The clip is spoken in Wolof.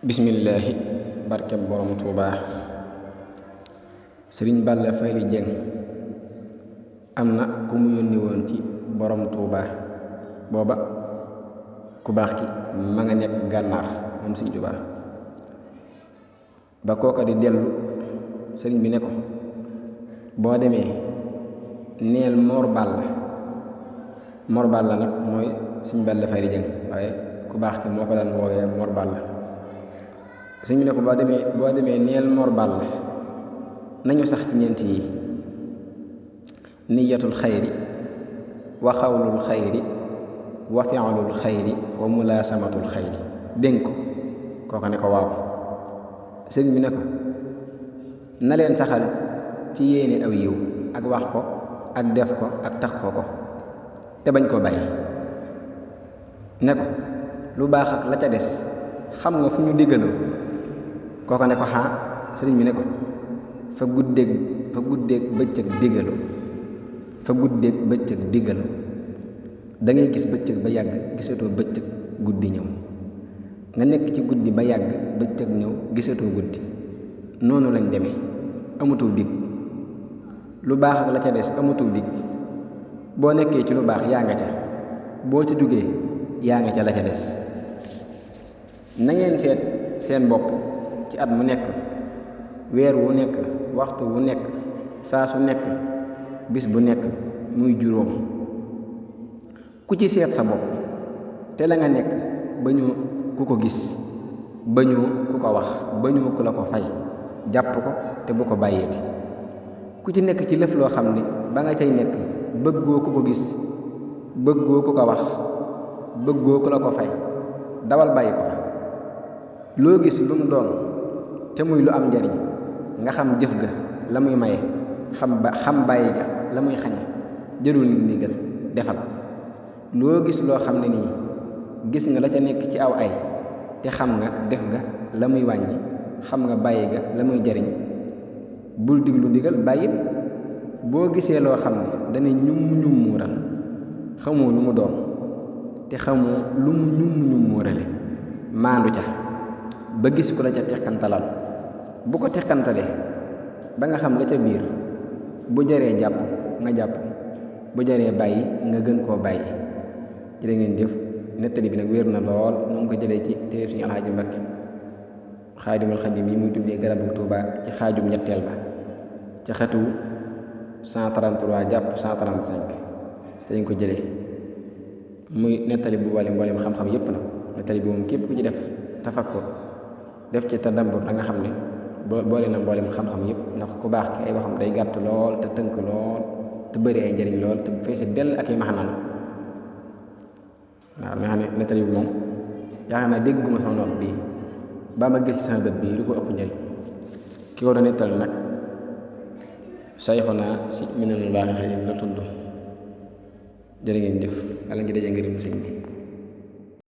bismillaahi barkeb borom tuubaa sëriñ Balla Fayli Jeng am na ku mu yónni woon ci borom tuubaa booba ku baax ki ma nga nekk gànnaar moom sëriñ Tuubaa ba kooka di dellu sëriñ bi ne ko boo demee neel Mor Balla nag mooy sëriñ Balla Fayli Jeng waaye ku baax ki moo ko daan woowee Mor Balla sëñ bi ne ko boo demee neel Mor Balla nañu sax ci ñeent yi niyatul xayri wa xawlul xayri wa fi'lul xayri wa mulaasamatul xayri dénk ko kooka ne ko waaw sëñ bi ne ko na leen saxal ci yéene aw yiw ak wax ko ak def ko ak taxoo ko te bañ ko bàyyi ne ko lu baax ak la ca des xam nga fu ñu diggaloo kooko ne ko xaa sëriñ bi ne ko fa guddeeg bëccëg diggalu da ngay gis bëccëg ba yàgg gisatoo bëccëg guddi ñëw nga nekk ci guddi ba yàgg bëccëg ñëw gisatoo guddi noonu lañ demee amutu dig lu baax ak la ca des amutu dig boo nekkee ci lu baax yaa nga ca boo ci jógee yaa nga ca la ca des na ngeen seet seen bopp ci at mu nekk weer wu nekk waxtu wu nekk saa su nekk bis bu nekk muy juróom ku ci seet sa bopp te la nga nekk bañoo ku ko gis bañoo ku ko wax bañoo ku la ko fay jàpp ko te bu ko bàyyeeti ku ci nekk ci lëf loo xam ni ba nga cay nekk bëggoo ku ko gis bëggoo ku ko wax bëggoo ku la ko fay dawal bàyyi ko fa loo gis lu mu doon te muy lu am njariñ nga xam jëf ga la muy maye xam bàyyi ga la muy xañe jërul nit ndigal defal loo gis loo xam ne nii gis nga la ca nekk ci aw ay te xam nga def ga la muy wàññi xam nga bàyyi ga la muy jariñ bul diglu ndigal bàyyit boo gisee loo xam ne dana ñum muural xamoo lu mu doon te xamoo lu mu ñum muurale maandu ca ba gis ku la ca teqantalal bu ko teqantalee ba nga xam la ca biir bu jaree jàpp nga jàpp bu jaree bàyyi nga gën koo bàyyi jërë ngeen jëf nettali bi nag wér na lool nu ngi ko jëlee ci téere suñu alxaaji Mbakke xaadimul xadim yi muy tuddee garabu Tuuba ci xaajum ñetteel ba ci xetu 133 jàpp 135 te ñu ko jëlee muy nettali bu wàlli mboolem xam-xam yépp nag nettali bi moom képp ku ci def tafakkur def ci tadabbur da nga xam ne boole na mboolem xam-xam yépp ndax ku baax ki ay waxam day gàtt lool te tënk lool te bëri ay njëriñ lool te feese dell ak i maxanaan waaw nga xam ne nettali bi moom yaakaar naa dégguma sama nopp bii ba ma gis ci sama bët bii lu ko ëpp njëriñ ki ko doon nettali nag Sayxuna Si Minanul Baaxil Xadiim la tudd jërë ngeen jëf yàlla ngi daje ngërëm sëñ bi